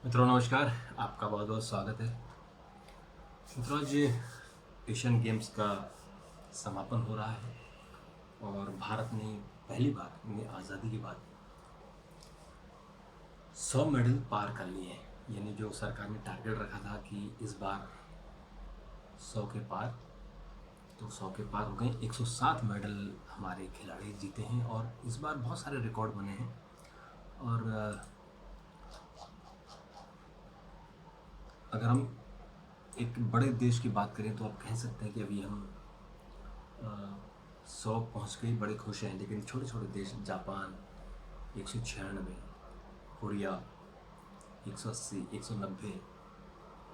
मित्रों नमस्कार। आपका बहुत बहुत स्वागत है। मित्रों आज एशियन गेम्स का समापन हो रहा है और भारत ने पहली बार अपनी आज़ादी के बाद 100 मेडल पार कर लिए हैं। यानी जो सरकार ने टारगेट रखा था कि इस बार 100 के पार, तो 100 के पार हो गए। 107 मेडल हमारे खिलाड़ी जीते हैं और इस बार बहुत सारे रिकॉर्ड बने हैं। और अगर हम एक बड़े देश की बात करें तो आप कह सकते हैं कि अभी हम 100 पहुँच के ही बड़े खुश हैं, लेकिन छोटे छोटे देश जापान 196, कोरिया 180, 190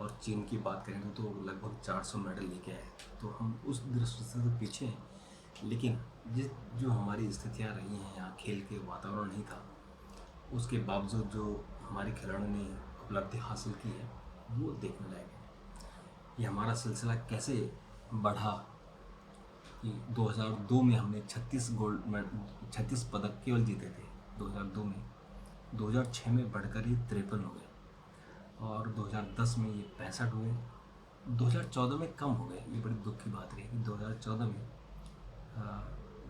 और चीन की बात करें तो लगभग 400 मेडल लेके आए। तो हम उस दृष्टि से तो पीछे हैं, लेकिन जिस जो हमारी स्थितियाँ रही हैं, यहाँ खेल के वातावरण नहीं था, उसके बावजूद जो हमारे खिलाड़ियों ने उपलब्धि हासिल की है वो देखने लायक है। ये हमारा सिलसिला कैसे बढ़ा कि 2002 में हमने 36 पदक केवल जीते थे 2002 में। 2006 में बढ़कर ये 53 हो गए और 2010 में ये 65 हुए। 2014 में कम हो गए। ये बड़ी दुख की बात रही कि 2014 में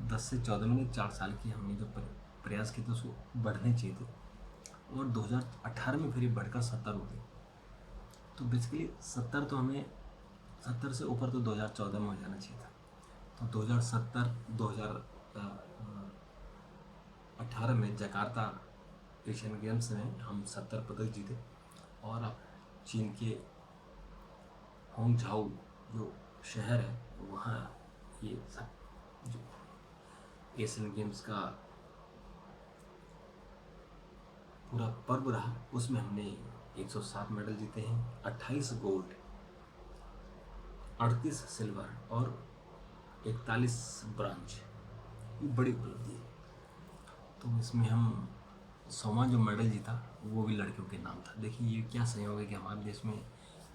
10 से 14 में 4 साल की हमने जो प्रयास किए थे उसको बढ़ने चाहिए थे और 2018 में फिर ये बढ़कर 70 हो गए। तो बेसिकली 70 तो हमें 70 से ऊपर तो 2014 में हो जाना चाहिए था। तो 2018 में जकार्ता एशियन गेम्स में हम 70 पदक जीते और अब चीन के होंगझाऊ जो शहर है वहाँ ये सब जो एशियन गेम्स का पूरा पर्व रहा, उसमें हमने 107 मेडल जीते हैं। 28 गोल्ड, 38 सिल्वर और 41 ब्रॉन्ज। ये बड़ी उपलब्धि है। तो इसमें हम 100वां जो मेडल जीता वो भी लड़कियों के नाम था। देखिए ये क्या संयोग है कि हमारे देश में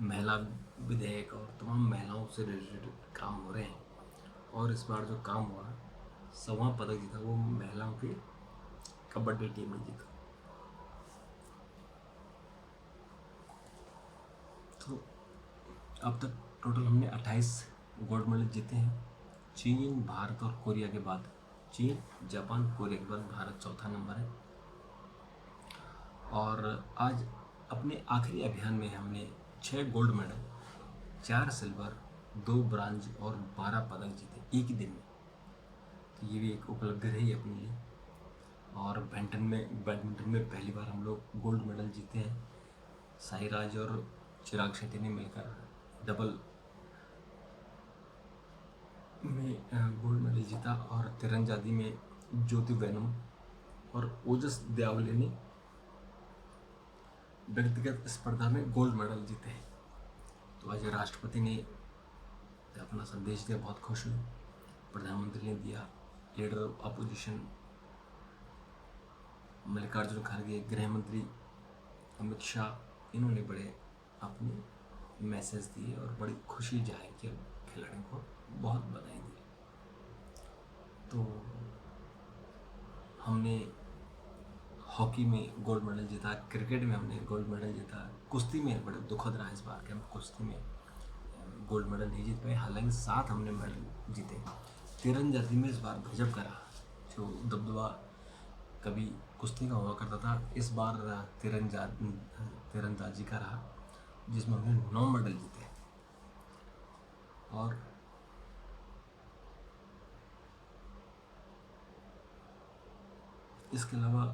महिला विधेयक और तमाम महिलाओं से रिलेटेड काम हो रहे हैं और इस बार जो काम हुआ 100वां पदक जीता वो महिलाओं की कबड्डी टीम ने जीता। तो अब तक टोटल हमने 28 गोल्ड मेडल जीते हैं। चीन, भारत और कोरिया के बाद चीन, जापान, कोरिया के बाद भारत चौथा नंबर है। और आज अपने आखिरी अभियान में हमने 6 गोल्ड मेडल, 4 सिल्वर, 2 ब्रॉन्ज और 12 पदक जीते एक ही दिन में। तो ये भी एक उपलब्धि रही अपने लिए। और बैडमिंटन में पहली बार हम लोग गोल्ड मेडल जीते हैं। साईराज और चिराग शेट्टी ने मिलकर डबल में गोल्ड मेडल जीता और तीरंदाजी में ज्योति वेनम और ओजस दयावले ने व्यक्तिगत स्पर्धा में गोल्ड मेडल जीते हैं। तो आज राष्ट्रपति ने अपना संदेश दिया, बहुत खुश हुए। प्रधानमंत्री ने दिया, लीडर ऑफ अपोजिशन मल्लिकार्जुन खड़गे, गृह मंत्री अमित शाह, इन्होंने बड़े अपने मैसेज दिए और बड़ी खुशी जाहिर की, खिलाड़ियों को बहुत बधाई दी। तो हमने हॉकी में गोल्ड मेडल जीता, क्रिकेट में हमने गोल्ड मेडल जीता, कुश्ती में बड़े दुखद रहा इस बार कि हम कुश्ती में गोल्ड मेडल नहीं जीत पाए, हालांकि 7 हमने मेडल जीते। तीरंदाजी में इस बार गजब का रहा, जो दबदबा कभी कुश्ती का हुआ करता था इस बार तीरंदाजी का रहा, जिसमें हमने 9 मेडल जीते। और इसके अलावा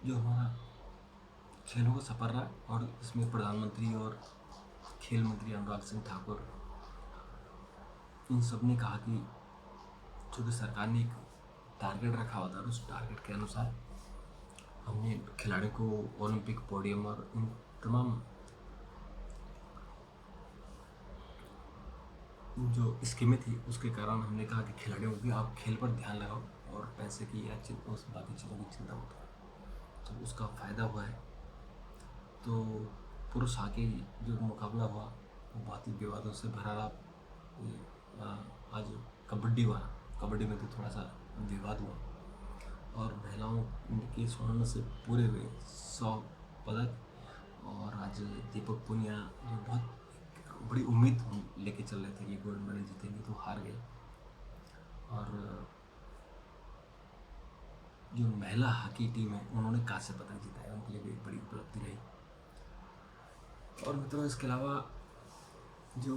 जो हमारा खेलों का सफर रहा और इसमें प्रधानमंत्री और खेल मंत्री अनुराग सिंह ठाकुर, इन सब ने कहा कि चूँकि सरकार ने एक टारगेट रखा हुआ था, उस टारगेट के अनुसार हमने खिलाड़ियों को ओलंपिक पोडियम और इन तमाम जो स्कीमें थी उसके कारण हमने कहा कि खिलाड़ियों को भी आप खेल पर ध्यान लगाओ और पैसे की या उस बाकी चीज़ों की चिंता मत करो। तो उसका फ़ायदा हुआ है। तो पुरुष हॉकी जो मुकाबला हुआ वो बहुत ही विवादों से भरा रहा। आज कबड्डी हुआ, कबड्डी में तो थोड़ा सा विवाद हुआ। और महिलाओं के स्वर्ण से पूरे हुए 100 पदक। और आज दीपक पुनिया जो बहुत बड़ी उम्मीद हम लेके चल रहे थे कि गोल्ड मेडल जीतेंगे, तो हार गए। और जो महिला हॉकी टीम है उन्होंने कांस्य पदक जीता है, उनके लिए भी एक बड़ी उपलब्धि रही। और मतलब इसके अलावा जो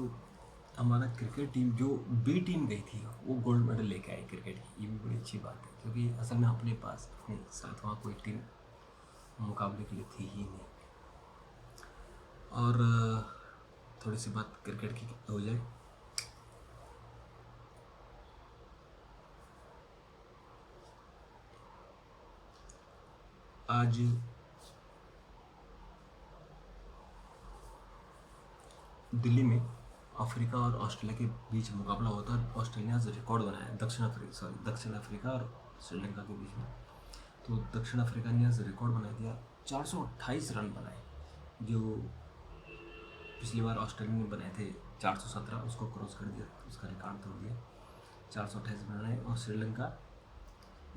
हमारा क्रिकेट टीम जो बी टीम गई थी वो गोल्ड मेडल लेके आई क्रिकेट की, ये भी बड़ी अच्छी बात है, क्योंकि असल में अपने पास अपने साथ वहाँ कोई टीम मुकाबले के लिए थी ही नहीं। और थोड़ी सी बात क्रिकेट की हो जाए। आज दिल्ली में अफ्रीका और ऑस्ट्रेलिया के बीच मुकाबला होता है। ऑस्ट्रेलिया ने रिकॉर्ड बनाया, दक्षिण अफ्रीका और श्रीलंका के बीच में। तो दक्षिण अफ्रीका ने आज रिकॉर्ड बना दिया, 428 रन बनाए। जो पिछली बार ऑस्ट्रेलिया ने बनाए थे 417, उसको क्रॉस कर दिया, उसका रिकॉर्ड तोड़ दिया। 428 बनाए। और श्रीलंका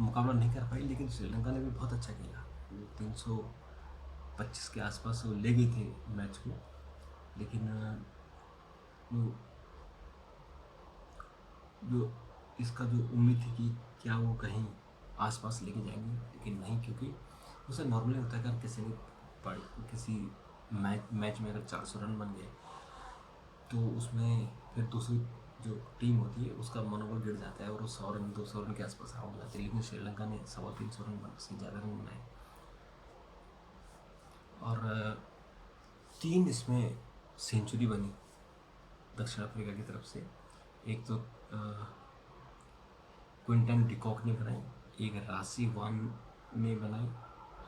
मुकाबला नहीं कर पाई, लेकिन श्रीलंका ने भी बहुत अच्छा खेला। 325 के आसपास वो ले गए थे मैच को, लेकिन जो इसका जो उम्मीद थी कि क्या वो कहीं आसपास लेके जाएंगे, लेकिन नहीं, क्योंकि उसे नॉर्मली होता है अगर किसी मैच में अगर 400 रन बन गए तो उसमें फिर दूसरी जो टीम होती है उसका मनोबल गिर जाता है और वो 100 रन 200 रन के आसपास आउट हो जाते हैं। लेकिन श्रीलंका ने 350 रन से ज़्यादा रन बनाए। और 3 इसमें सेंचुरी बनी दक्षिण अफ्रीका की तरफ से। एक तो क्विंटन डिकॉक ने बनाई, एक राशि वान ने बनाई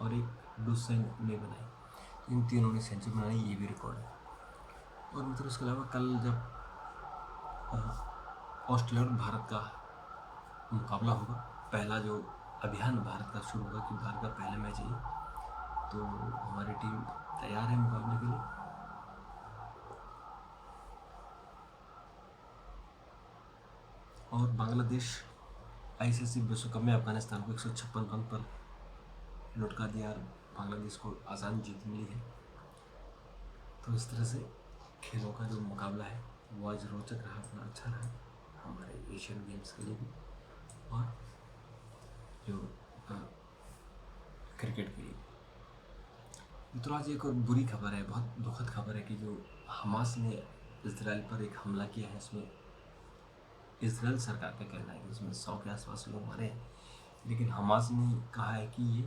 और एक डुसेन ने बनाई। इन तीनों ने सेंचुरी बनाई, ये भी रिकॉर्ड है। और मतलब उसके अलावा कल जब ऑस्ट्रेलिया और भारत का मुकाबला होगा, पहला जो अभियान भारत का शुरू होगा कि भारत का पहला मैच है, तो हमारी टीम तैयार है मुकाबले के लिए। और बांग्लादेश आईसीसी विश्व कप में अफगानिस्तान को 156 रन पर लुटका दिया और बांग्लादेश को आसान जीत मिली है। तो इस तरह से खेलों का जो मुकाबला है वो आज रोचक रहा, अपना अच्छा रहा हमारे एशियन गेम्स के लिए भी और जो क्रिकेट के लिए। मित्रों, आज एक और बुरी खबर है, बहुत दुखद खबर है कि जो हमास ने इजराइल पर एक हमला किया है, इसमें इजराइल सरकार का कहना है कि उसमें 100 के आसपास लोग मरे हैं, लेकिन हमास ने कहा है कि ये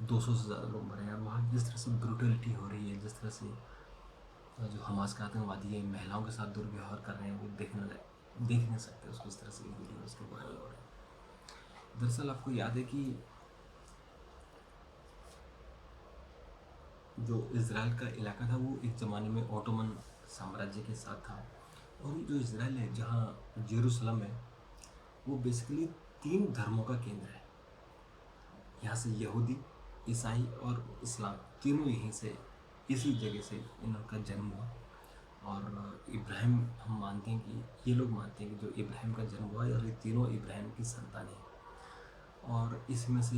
200 से ज़्यादा लोग मरे हैं। और वहाँ जिस तरह से ब्रूटलिटी हो रही है, जिस तरह से जो हमास का आतंकवादी है महिलाओं के साथ दुर्व्यवहार कर रहे हैं, वो देख नहीं सकते उसको। इस तरह से वीडियो उसके वायरल हो रहे हैं। दरअसल आपको याद है कि जो इजराइल का इलाका था वो एक ज़माने में ओटोमन साम्राज्य के साथ था। और ये जो इजराइल है, जहाँ जेरूसलम है, वो बेसिकली 3 धर्मों का केंद्र है। यहाँ से यहूदी, ईसाई और इस्लाम तीनों यहीं से, इसी जगह से इनका जन्म हुआ। और इब्राहिम हम मानते हैं कि ये लोग मानते हैं कि जो इब्राहिम का जन्म हुआ है और ये तीनों इब्राहिम की संतान हैं। और इसमें से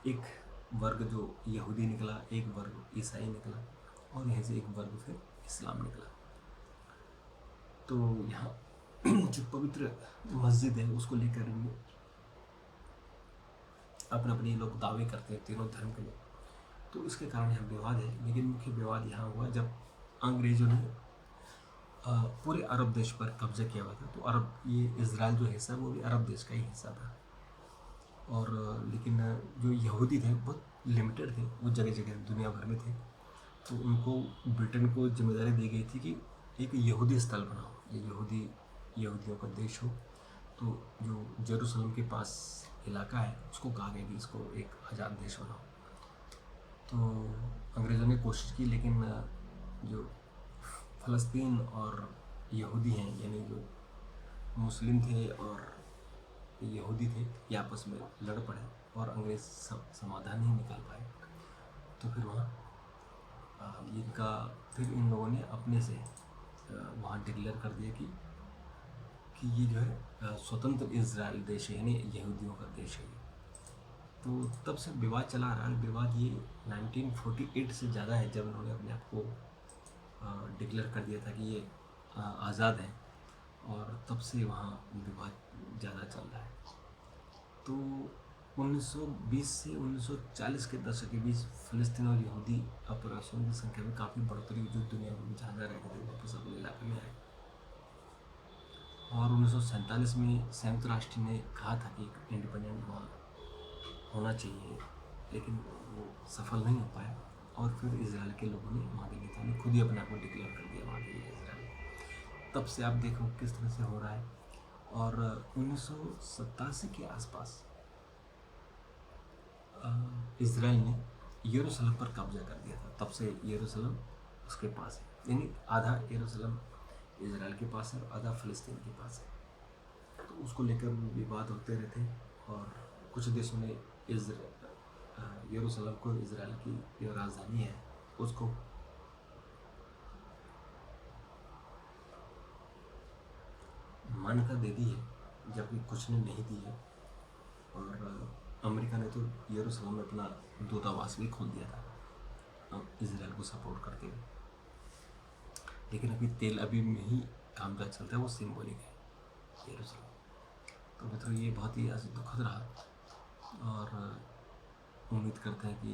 एक वर्ग जो यहूदी निकला, एक वर्ग ईसाई निकला और यहीं से एक वर्ग फिर इस्लाम निकला। तो यहाँ जो पवित्र मस्जिद है उसको लेकर भी अपने अपने लोग दावे करते हैं तीनों धर्म के लोग। तो इसके कारण यहाँ विवाद है। लेकिन मुख्य विवाद यहाँ हुआ जब अंग्रेज़ों ने पूरे अरब देश पर कब्जा किया हुआ था। तो अरब, ये इजराइल जो हिस्सा वो भी अरब देश का ही हिस्सा था। और लेकिन जो यहूदी थे बहुत लिमिटेड थे, वो जगह जगह दुनिया भर में थे। तो उनको ब्रिटेन को जिम्मेदारी दी गई थी कि एक यहूदी स्थल बनाओ, ये यहूदियों का देश हो। तो जो जेरूसलम के पास इलाका है उसको कहा गया कि इसको एक आज़ाद देश बनाओ। तो अंग्रेज़ों ने कोशिश की, लेकिन जो फ़लस्तीन और यहूदी हैं, यानी जो मुस्लिम थे और यहूदी थे, ये आपस में लड़ पड़े और अंग्रेज़ समाधान नहीं निकाल पाए। तो फिर वहाँ फिर इन लोगों ने अपने से वहाँ डिक्लेयर कर दिया कि ये जो है स्वतंत्र इजराइल देश है, यानी यहूदियों का देश है। तो तब से विवाद चला आ रहा है। विवाद ये 1948 से ज़्यादा है, जब उन्होंने अपने आप को डिक्लेयर कर दिया था कि ये आज़ाद है, और तब से वहाँ विवाद ज़्यादा चल रहा है। तो 1920 से 1940 के दशक के बीच फ़लस्तीन और यहूदी अप्रवासियों की संख्या में काफ़ी बढ़ोतरी हुई, जो दुनिया भर में जहाँ जहाँ रहते थे वापस अपने इलाके में आए। और 1947 में संयुक्त राष्ट्र ने कहा था कि एक इंडिपेंडेंट वहाँ होना चाहिए, लेकिन वो सफल नहीं हो पाया। और फिर इसराइल के लोगों ने, वहाँ के नेताओं ने खुद ही अपने आप को डिक्लेयर कर दिया वहाँ के लिए इसराइल। तब से आप देखो किस तरह से हो रहा है। और 1987 के आसपास इसराइल ने यरूशलेम पर कब्जा कर दिया था। तब से यरूशलेम उसके पास है, यानी आधा यरूशलेम इसराइल के पास है और आधा फ़लस्तीन के पास है। तो उसको लेकर विवाद होते रहते हैं, और कुछ देशों ने यरूशलेम को इसराइल की जो राजधानी है उसको मान्यता दे दी है, जबकि कुछ ने नहीं दी है। और अमेरिका ने तो यरूशलेम में अपना दूतावास भी खोल दिया था इसराइल को सपोर्ट करते हुए। लेकिन अभी तेल अवीव में ही कामकाज चलता है, वो सिंबॉलिक है यरूशलेम। तो मित्रों, ये बहुत ही आज दुखद रहा, और उम्मीद करते हैं कि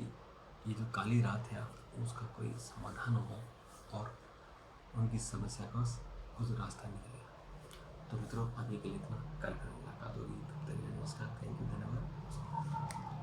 ये जो काली रात है उसका कोई समाधान होगा और उनकी समस्या का कुछ रास्ता निकलेगा। तो मित्रों, अभी के लिए इतना, कल फिर मुलाकात होगी। तब तक के लिए नमस्कार, थैंक यू, धन्यवाद।